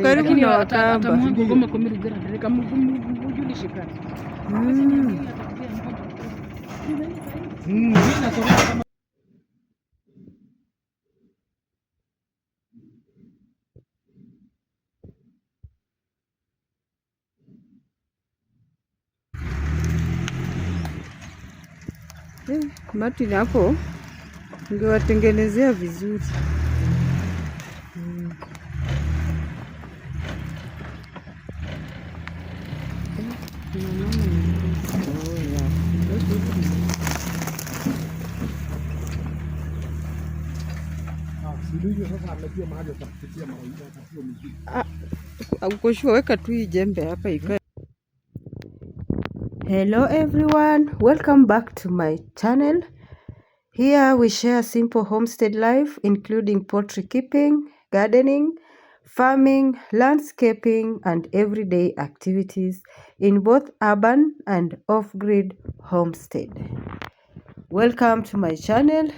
karibu na Wakamba. Atamwangu kama kumirugera reka mujulishe kazi. Martin hapo ungewatengenezea vizuri. Ukoshua weka tu hii jembe hapa ikae. Hello everyone, welcome back to my channel. Here we share simple homestead life including poultry keeping, gardening, farming, landscaping and everyday activities in both urban and off-grid homestead. Welcome to my channel.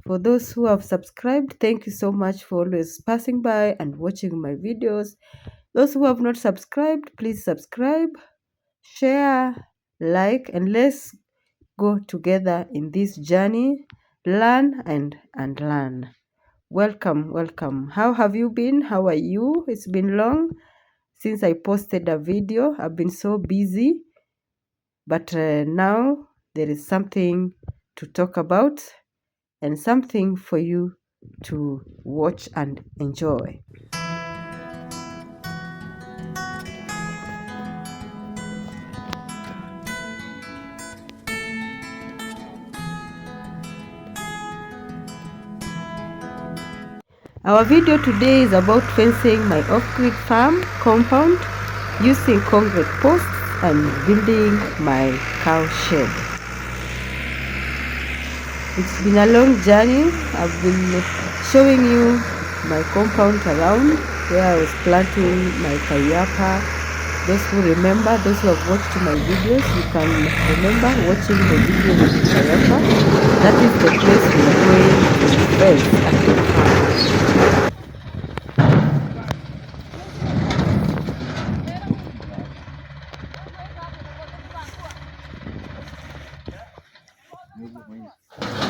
For those who have subscribed, thank you so much for always passing by and watching my videos. Those who have not subscribed, please subscribe, share, like, and let's go together in this journey, learn and learn. Welcome, welcome. How have you been? How are you? It's been long since I posted a video. I've been so busy, but now there is something to talk about and something for you to watch and enjoy. Our video today is about fencing my off-grid farm compound using concrete posts and building my cow shed. It's been a long journey. I've been showing you my compound around where I was planting my kayapa. Those who remember, those who have watched my videos, you can remember watching the video with the kayapa. That is the place we're going to fence at the farm.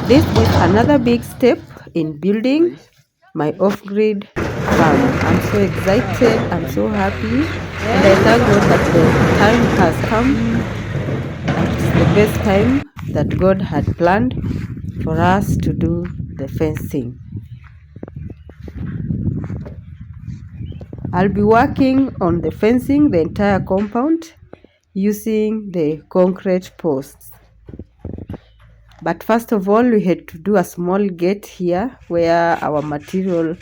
This is another big step in building my off-grid farm. I'm so excited, I'm so happy, and I thank God that the time has come. It's the best time that God had planned for us to do the fencing. I'll be working on the fencing the entire compound using the concrete posts. But first of all, we had to do a small gate here where our material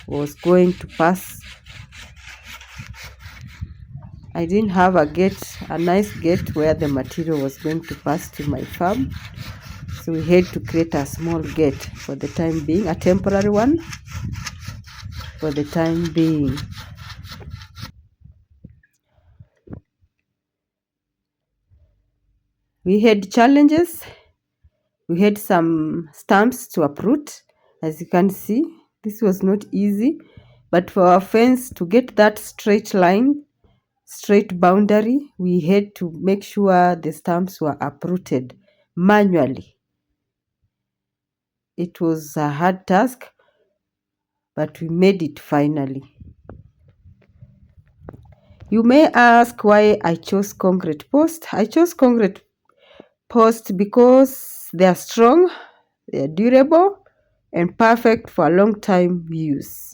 was going to pass. I didn't have a nice gate where the material was going to pass to my farm. So we had to create a small gate for the time being, a temporary one for the time being. We had challenges. We had some stumps to uproot. As you can see, this was not easy. But for our fence to get that straight line, straight boundary, we had to make sure the stumps were uprooted manually. It was a hard task, but we made it finally. You may ask why I chose concrete posts. I chose concrete posts because they are strong, they are durable, and perfect for a long time use.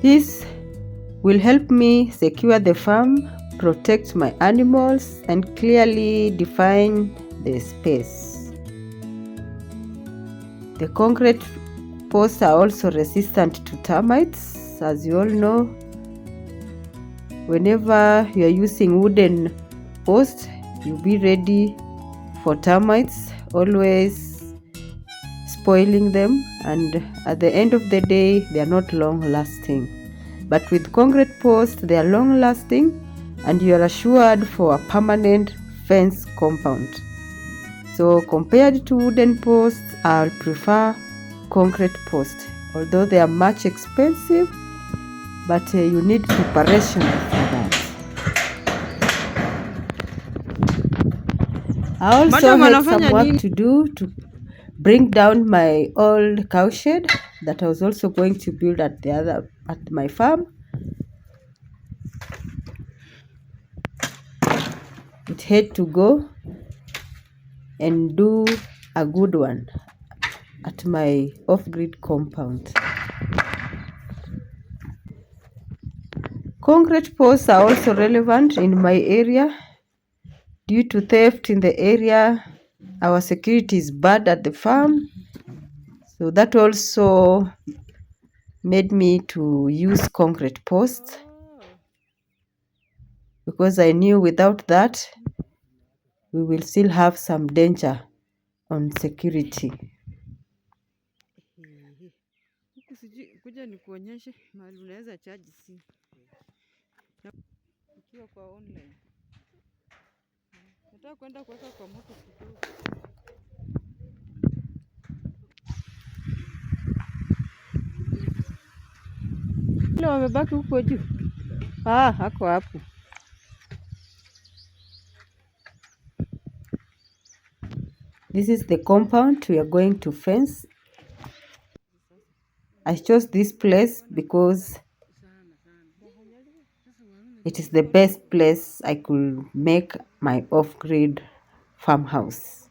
This will help me secure the farm, protect my animals, and clearly define the space. The concrete posts are also resistant to termites. As you all know, whenever you are using wooden posts, you be ready for termites, always spoiling them, and at the end of the day, they are not long lasting. but with concrete posts they are long lasting and you are assured for a permanent fence compound. So compared to wooden posts, I'll prefer concrete posts, although they are much expensive, but you need preparation for that. I also had some work to do to bring down my old cowshed that I was also going to build at my farm. It had to go and do a good one at my off-grid compound. Concrete posts are also relevant in my area. Due to theft in the area, our security is bad at the farm. So that also made me to use concrete posts because I knew without that we will still have some danger on security. Kuja nikuonyeshe mahali unaweza charge simu ukiwa kwa online. Nataka kwenda kuweka kwa moto kidogo. Ile wamebaki huko juu. Hako hapo. This is the compound we are going to fence. I chose this place because it is the best place I could make my off-grid farmhouse.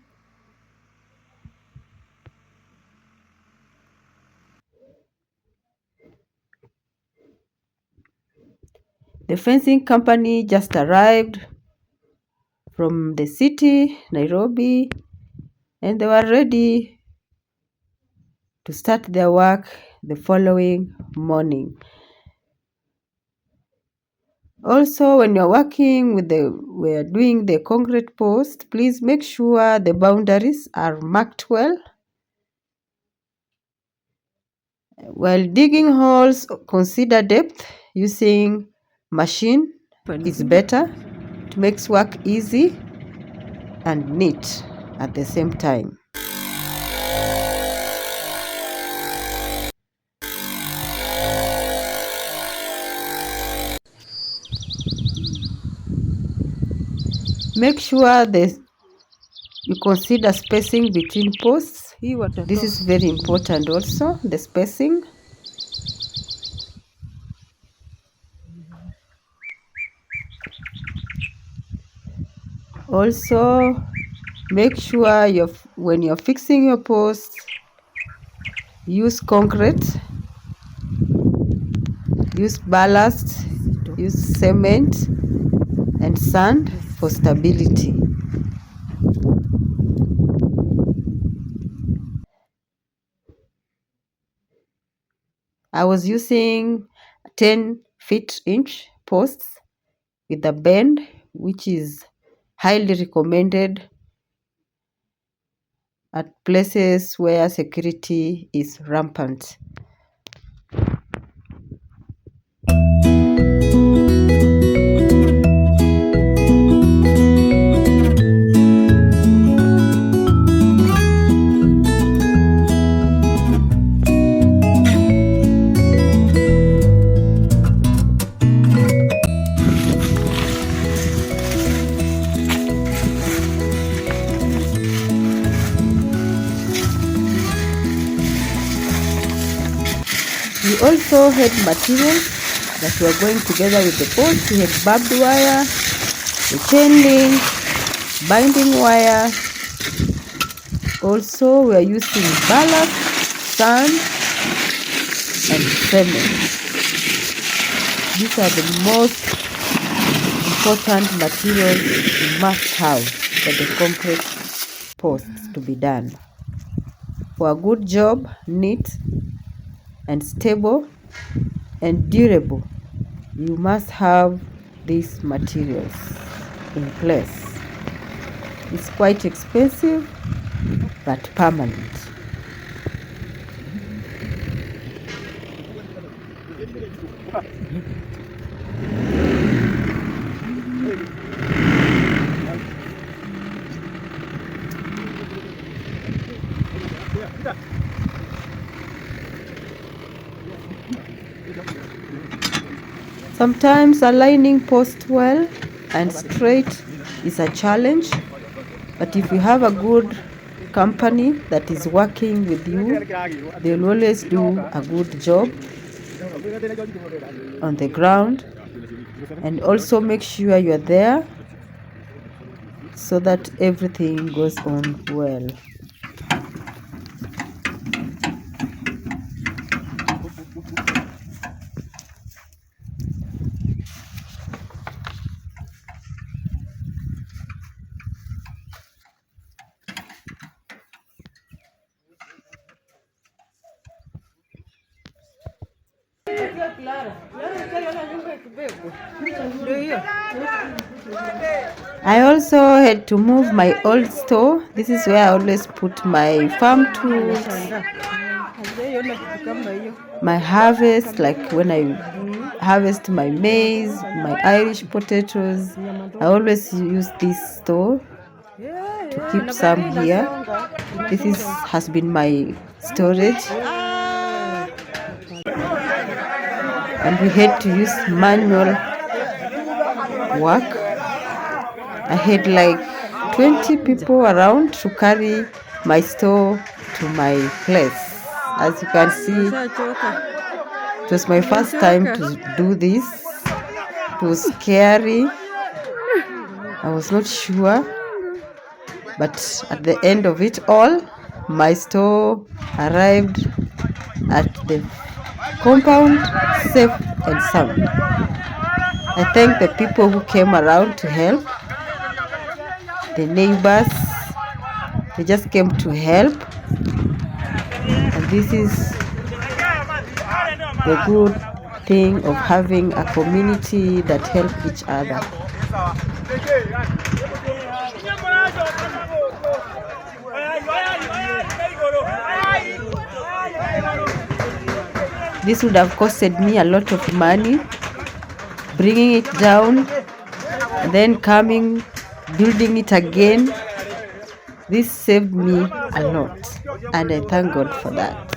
The fencing company just arrived from the city, Nairobi, and they were ready to start their work the following morning. Also, when you're working with we're doing the concrete post, please make sure the boundaries are marked well. While digging holes, consider depth. Using machine is better. It makes work easy and neat at the same time. Make sure you consider spacing between posts. This is very important also, the spacing. Also, make sure when you're fixing your posts, use concrete, use ballast, use cement and sand for stability. I was using 10 feet inch posts with a bend, which is highly recommended at places where security is rampant. We also had materials that were going together with the post. We had barbed wire, the chain link, binding wire. Also, we are using ballast, sand, and cement. These are the most important materials you must have for the concrete posts to be done. For a good job, neat and stable and durable, you must have these materials in place. It's quite expensive, but permanent. Sometimes aligning post well and straight is a challenge, but if you have a good company that is working with you, they'll always do a good job on the ground. And also make sure you're there so that everything goes on well. I also had to move my old store. This is where I always put my farm tools, my harvest, like when I harvest my maize, my Irish potatoes. I always use this store to keep some here. This has been my storage. And we had to use manual work. I had like 20 people around to carry my store to my place. As you can see, it was my first time to do this. It was scary. I was not sure. But at the end of it all, my store arrived at the compound safe and sound. I thank the people who came around to help. The neighbors, they just came to help. And this is the good thing of having a community that help each other. This would have costed me a lot of money, bringing it down and then coming, building it again. This saved me a lot, and I thank God for that.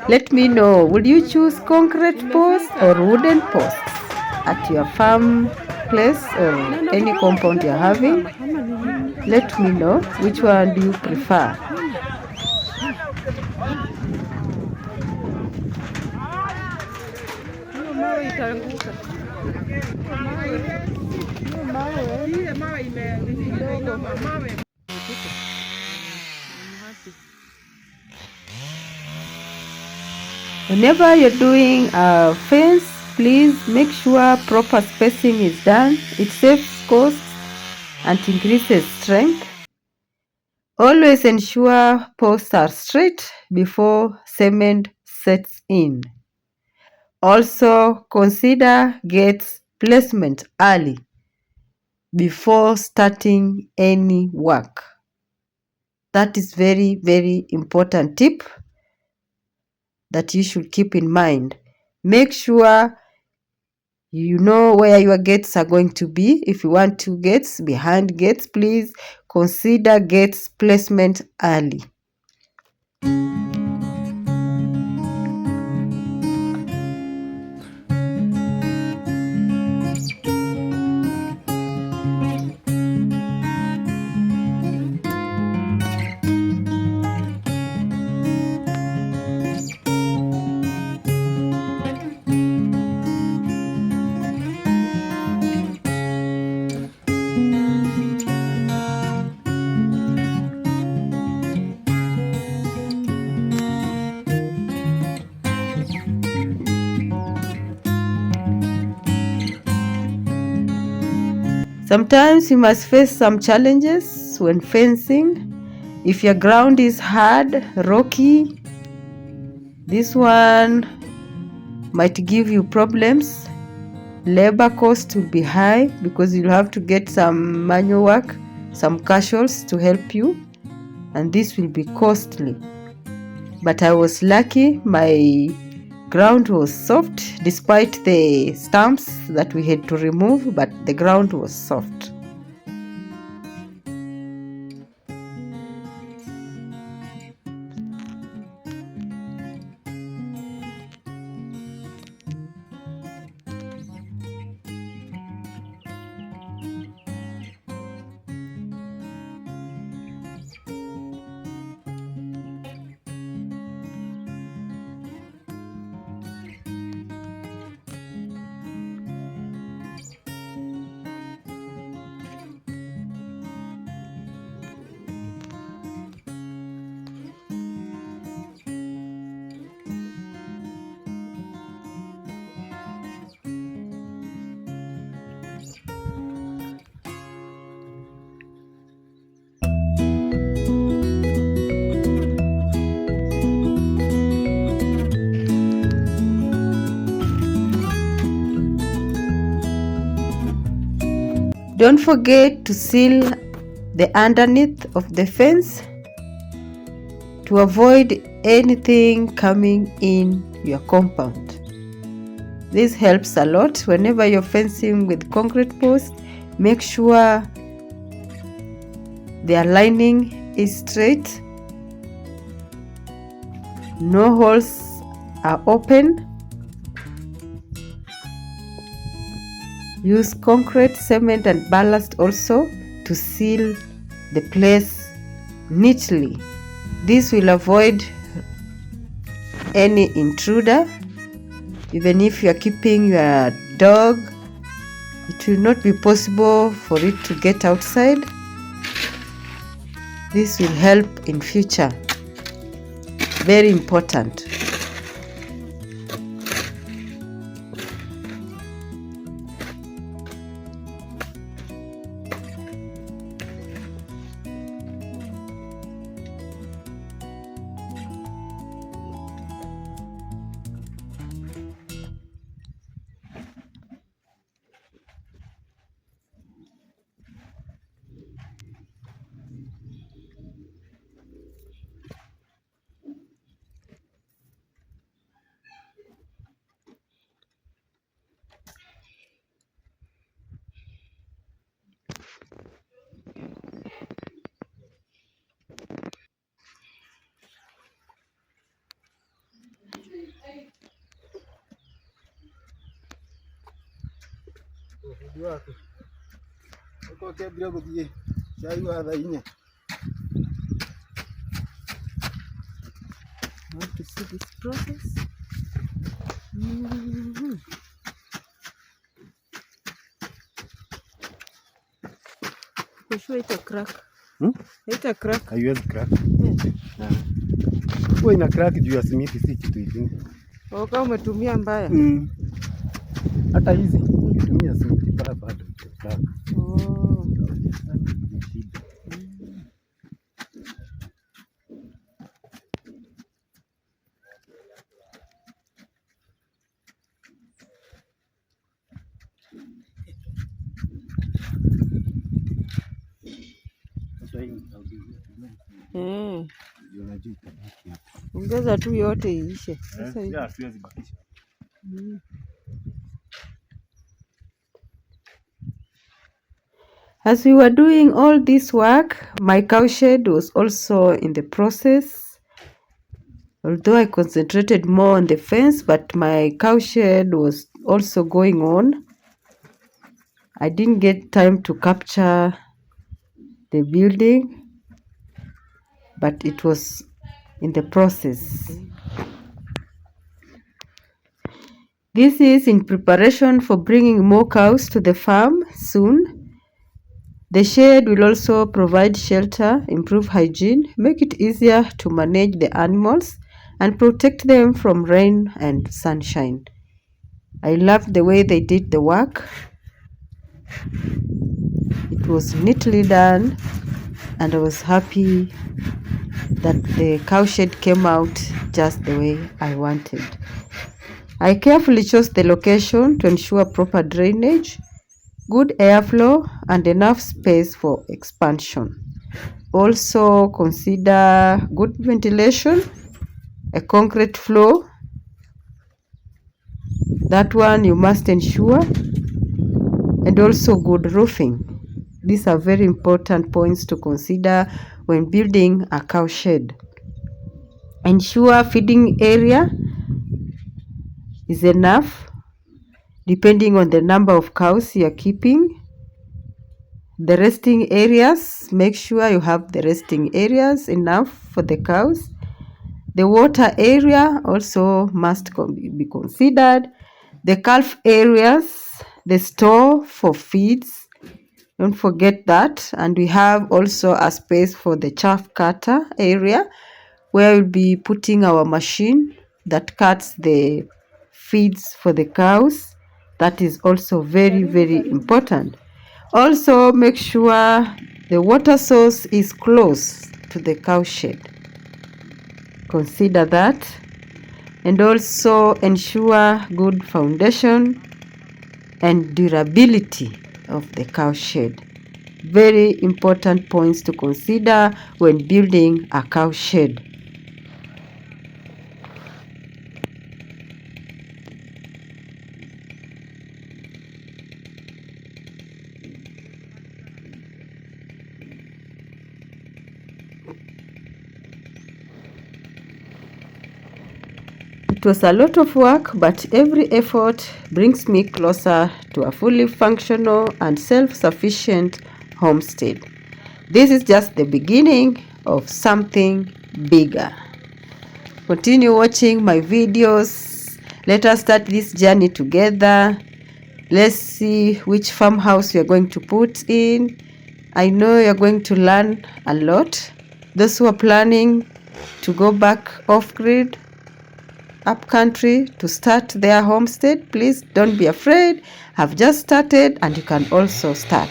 Let me know, would you choose concrete posts or wooden posts at your farm place or any compound you're having? Let me know, which one do you prefer? Whenever you're doing a fence, please make sure proper spacing is done. It saves costs and increases strength. Always ensure posts are straight before cement sets in. Also consider gates placement early before starting any work. That is very, very important tip that you should keep in mind. Make sure you know where your gates are going to be. If you want 2 gates, behind gates, please consider gates placement early. Sometimes you must face some challenges when fencing. If your ground is hard, rocky, this one might give you problems. Labor cost will be high because you'll have to get some manual work some casuals to help you, and this will be costly. But I was lucky, my ground was soft despite the stumps that we had to remove, but the ground was soft. Don't forget to seal the underneath of the fence to avoid anything coming in your compound. This helps a lot. Whenever you're fencing with concrete posts, make sure their lining is straight, no holes are open. Use concrete, cement and ballast also to seal the place neatly. This will avoid any intruder. Even if you are keeping your dog, it will not be possible for it to get outside. This will help in future. Very important. Want to see this process? Sure ita crack. Ita crack. Haiwezi crack. Huwa ina crack juu ya simiti, si kitu kingine. Kama umetumia mbaya. Hata hizi ukitumia simiti bado ita crack. Ongeza tu yote iishe. As we were doing all this work, my cowshed was also in the process. Although I concentrated more on the fence, but my cowshed was also going on. I didn't get time to capture the building, but it was in the process. This is in preparation for bringing more cows to the farm soon. The shed will also provide shelter, improve hygiene, make it easier to manage the animals, and protect them from rain and sunshine. I loved the way they did the work. It was neatly done, and I was happy that the cowshed came out just the way I wanted. I carefully chose the location to ensure proper drainage. good airflow, and enough space for expansion. Also consider good ventilation, a concrete floor. That one you must ensure, and also good roofing. These are very important points to consider when building a cow shed. Ensure feeding area is enough depending on the number of cows you are keeping. The resting areas, make sure you have the resting areas enough for the cows. The water area also must be considered. The calf areas, the store for feeds, don't forget that. And we have also a space for the chaff cutter area where we'll be putting our machine that cuts the feeds for the cows. That is also very, very important. Also, make sure the water source is close to the cow shed. Consider that. And also ensure good foundation and durability of the cow shed. Very important points to consider when building a cow shed. It was a lot of work, but every effort brings me closer to a fully functional and self-sufficient homestead. This is just the beginning of something bigger. Continue watching my videos. Let us start this journey together. Let's see which farmhouse we are going to put in. I know you're going to learn a lot. Those who are planning to go back off-grid, up-country to start their homestead, please don't be afraid. I've just started and you can also start.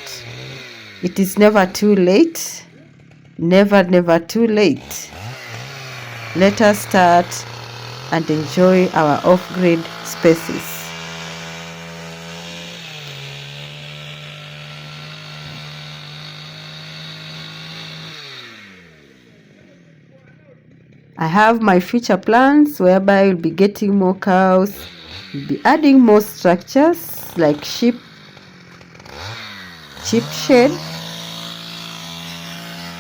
It is never too late. Never, never too late. Let us start and enjoy our off-grid spaces. I have my future plans whereby I will be getting more cows, we'll be adding more structures like sheep shed.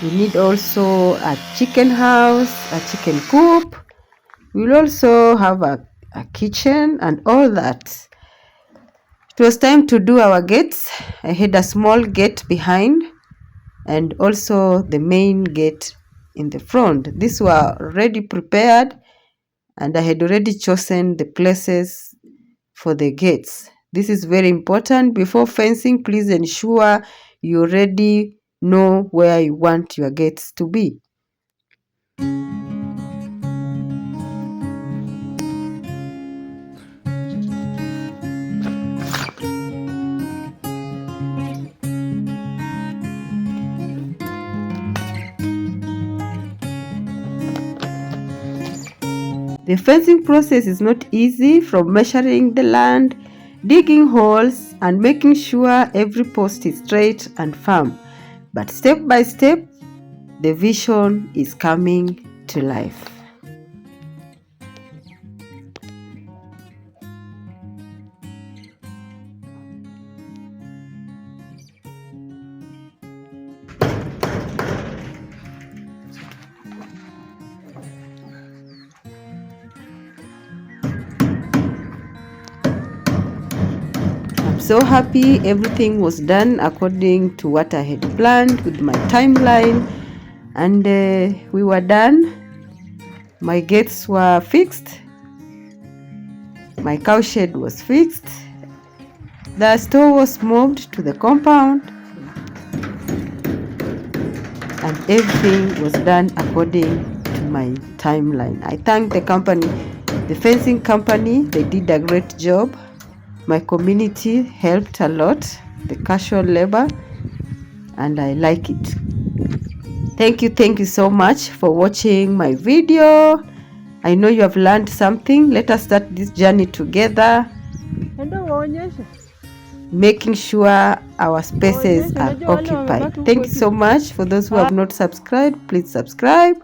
We need also a chicken house, a chicken coop. We'll also have a kitchen and all that. It was time to do our gates. I had a small gate behind and also the main gate in the front. These were already prepared and I had already chosen the places for the gates. This is very important. Before fencing, please ensure you already know where you want your gates to be. The fencing process is not easy, from measuring the land, digging holes, and making sure every post is straight and firm. But step by step, the vision is coming to life. So happy everything was done according to what I had planned with my timeline, and we were done. My gates were fixed, my cow shed was fixed, the store was moved to the compound, and everything was done according to my timeline. I thank the company, the fencing company. They did a great job. My community helped a lot, the casual labor, and I like it. Thank you so much for watching my video. I know you have learned something. Let us start this journey together, making sure our spaces yes, are unajua wale occupied. wamebaki Thank huko you so much. For those who have not subscribed, please subscribe.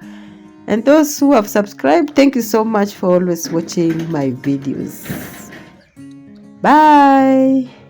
And those who have subscribed, thank you so much for always watching my videos. Bye.